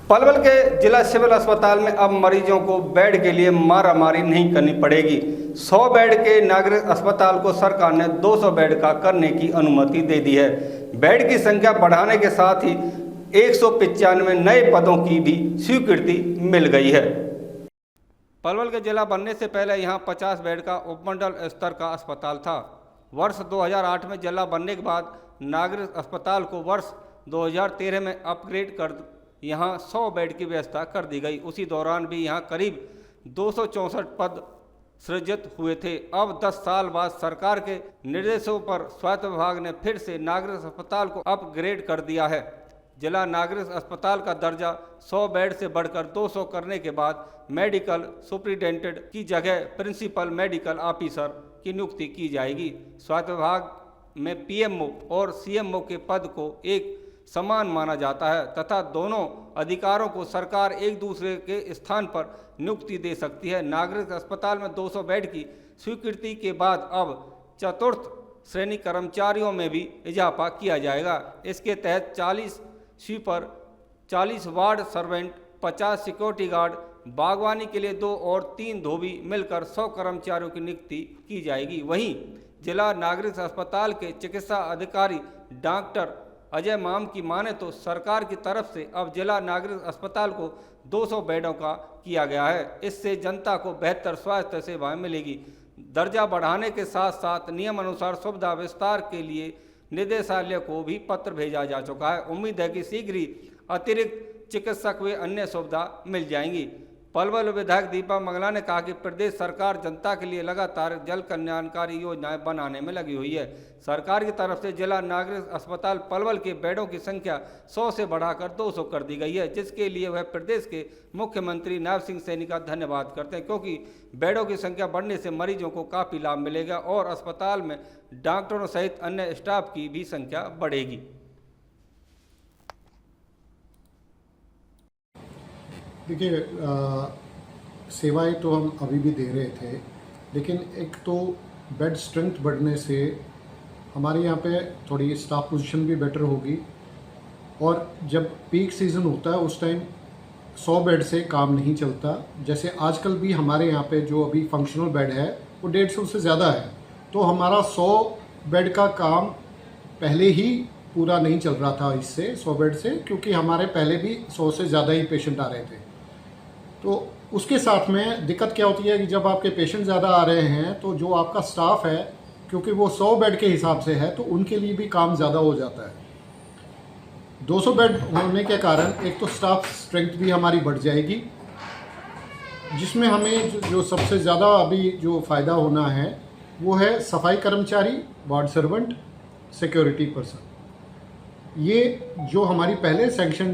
पलवल के जिला सिविल अस्पताल में अब मरीजों को बेड के लिए मारामारी नहीं करनी पड़ेगी। 100 बेड के नागरिक अस्पताल को सरकार ने 200 बेड का करने की अनुमति दे दी है। बेड की संख्या बढ़ाने के साथ ही 195 नए पदों की भी स्वीकृति मिल गई है। पलवल के जिला बनने से पहले यहां 50 बेड का उपमंडल स्तर का अस्पताल था। वर्ष 2008 में जिला बनने के बाद नागरिक अस्पताल को वर्ष 2013 में अपग्रेड कर यहां 100 बेड की व्यवस्था कर दी गई। उसी दौरान भी यहां करीब 264 पद सृजित हुए थे। अब 10 साल बाद सरकार के निर्देशों पर स्वास्थ्य विभाग ने फिर से नागरिक अस्पताल को अपग्रेड कर दिया है। जिला नागरिक अस्पताल का दर्जा 100 बेड से बढ़कर 200 करने के बाद मेडिकल सुपरिटेंडेंट की जगह प्रिंसिपल मेडिकल ऑफिसर की नियुक्ति की जाएगी। स्वास्थ्य विभाग में पीएमओ और सीएमओ के पद को एक समान माना जाता है तथा दोनों अधिकारों को सरकार एक दूसरे के स्थान पर नियुक्ति दे सकती है। नागरिक अस्पताल में 200 बेड की स्वीकृति के बाद अब चतुर्थ श्रेणी कर्मचारियों में भी इजाफा किया जाएगा। इसके तहत 40 sweeper, 40 ward servant, 50 security guard, बागवानी के लिए 2 और 3 धोबी मिलकर 100 कर्मचारियों की नियुक्ति की जाएगी। वहीं जिला नागरिक अस्पताल के चिकित्सा अधिकारी डॉक्टर अजय माम की माने तो सरकार की तरफ से अब जिला नागरिक अस्पताल को 200 बेडों का किया गया है। इससे जनता को बेहतर स्वास्थ्य सेवाएं मिलेगी। दर्जा बढ़ाने के साथ साथ नियम अनुसार सुविधा विस्तार के लिए निदेशालय को भी पत्र भेजा जा चुका है। उम्मीद है कि शीघ्र ही अतिरिक्त चिकित्सक व अन्य सुविधा मिल जाएंगी। पलवल विधायक दीपा मंगला ने कहा कि प्रदेश सरकार जनता के लिए लगातार जन कल्याणकारी योजनाएं बनाने में लगी हुई है। सरकार की तरफ से जिला नागरिक अस्पताल पलवल के बेडों की संख्या 100 से बढ़ाकर 200 कर दी गई है, जिसके लिए वह प्रदेश के मुख्यमंत्री नायब सिंह सैनी का धन्यवाद करते हैं, क्योंकि बेडों की संख्या बढ़ने से मरीजों को काफ़ी लाभ मिलेगा और अस्पताल में डॉक्टरों सहित अन्य स्टाफ की भी संख्या बढ़ेगी। देखिए, सेवाएं तो हम अभी भी दे रहे थे, लेकिन एक तो बेड स्ट्रेंथ बढ़ने से हमारे यहाँ पे थोड़ी स्टाफ पोजीशन भी बेटर होगी और जब पीक सीज़न होता है उस टाइम 100 बेड से काम नहीं चलता। जैसे आजकल भी हमारे यहाँ पे जो अभी फंक्शनल बेड है वो 150 से ज़्यादा है, तो हमारा 100 बेड का काम पहले ही पूरा नहीं चल रहा था इससे 100 बेड से, क्योंकि हमारे पहले भी 100 से ज़्यादा ही पेशेंट आ रहे थे। तो उसके साथ में दिक्कत क्या होती है कि जब आपके पेशेंट ज़्यादा आ रहे हैं तो जो आपका स्टाफ है, क्योंकि वो 100 बेड के हिसाब से है, तो उनके लिए भी काम ज़्यादा हो जाता है। 200 बेड होने के कारण एक तो स्टाफ स्ट्रेंथ भी हमारी बढ़ जाएगी, जिसमें हमें जो सबसे ज़्यादा अभी जो फ़ायदा होना है वो है सफाई कर्मचारी, वार्ड सर्वेंट, सिक्योरिटी पर्सन। ये जो हमारी पहले सैंक्शन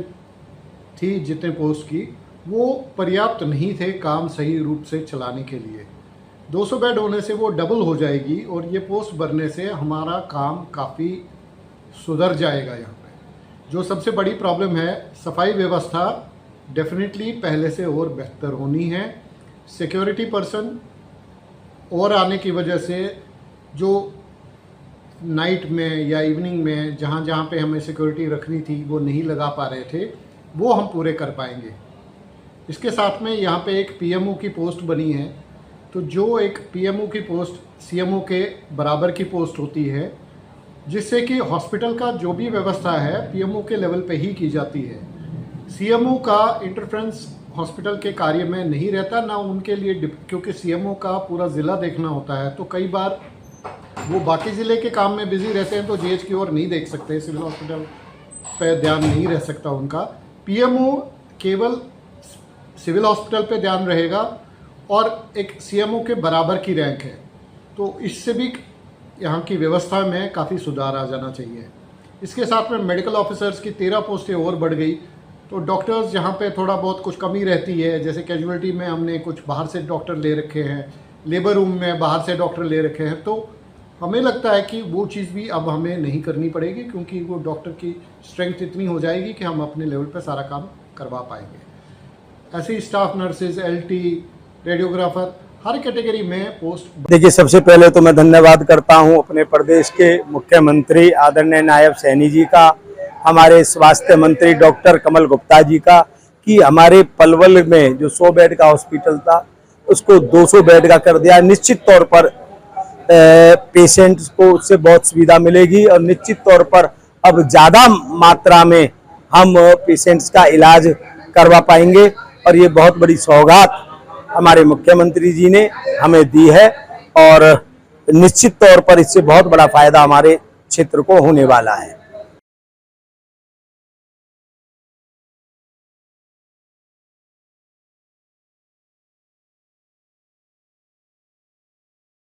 थी जितने पोस्ट की, वो पर्याप्त नहीं थे काम सही रूप से चलाने के लिए। 200 बेड होने से वो डबल हो जाएगी और ये पोस्ट भरने से हमारा काम काफ़ी सुधर जाएगा। यहाँ पे जो सबसे बड़ी प्रॉब्लम है, सफाई व्यवस्था डेफिनेटली पहले से और बेहतर होनी है। सिक्योरिटी पर्सन और आने की वजह से जो नाइट में या इवनिंग में जहाँ जहाँ पे हमें सिक्योरिटी रखनी थी वो नहीं लगा पा रहे थे, वो हम पूरे कर पाएंगे। इसके साथ में यहाँ पे एक पीएमओ की पोस्ट बनी है, तो जो एक पीएमओ की पोस्ट सीएमओ के बराबर की पोस्ट होती है, जिससे कि हॉस्पिटल का जो भी व्यवस्था है पीएमओ के लेवल पे ही की जाती है। सीएमओ का इंटरफेरेंस हॉस्पिटल के कार्य में नहीं रहता ना उनके लिए, क्योंकि सीएमओ का पूरा ज़िला देखना होता है, तो कई बार वो बाकी ज़िले के काम में बिजी रहते हैं तो जीएच की ओर नहीं देख सकते, सिविल हॉस्पिटल पे ध्यान नहीं रह सकता उनका। पीएमओ केवल सिविल हॉस्पिटल पे ध्यान रहेगा और एक सीएमओ के बराबर की रैंक है, तो इससे भी यहाँ की व्यवस्था में काफ़ी सुधार आ जाना चाहिए। इसके साथ में मेडिकल ऑफिसर्स की 13 पोस्टें और बढ़ गई, तो डॉक्टर्स यहाँ पे थोड़ा बहुत कुछ कमी रहती है। जैसे कैजुअलिटी में हमने कुछ बाहर से डॉक्टर ले रखे हैं, लेबर रूम में बाहर से डॉक्टर ले रखे हैं, तो हमें लगता है कि वो चीज़ भी अब हमें नहीं करनी पड़ेगी, क्योंकि वो डॉक्टर की स्ट्रेंथ इतनी हो जाएगी कि हम अपने लेवल पर सारा काम करवा पाएंगे। ऐसे ही स्टाफ नर्सेज, एलटी, रेडियोग्राफर, हर कैटेगरी में पोस्ट। देखिए, सबसे पहले तो मैं धन्यवाद करता हूं अपने प्रदेश के मुख्यमंत्री आदरणीय नायब सैनी जी का, हमारे स्वास्थ्य मंत्री डॉक्टर कमल गुप्ता जी का, कि हमारे पलवल में जो 100 बेड का हॉस्पिटल था उसको 200 बेड का कर दिया। निश्चित तौर पर पेशेंट्स को उससे बहुत सुविधा मिलेगी और निश्चित तौर पर अब ज़्यादा मात्रा में हम पेशेंट्स का इलाज करवा पाएंगे और ये बहुत बड़ी सौगात हमारे मुख्यमंत्री जी ने हमें दी है और निश्चित तौर पर इससे बहुत बड़ा फायदा हमारे क्षेत्र को होने वाला है।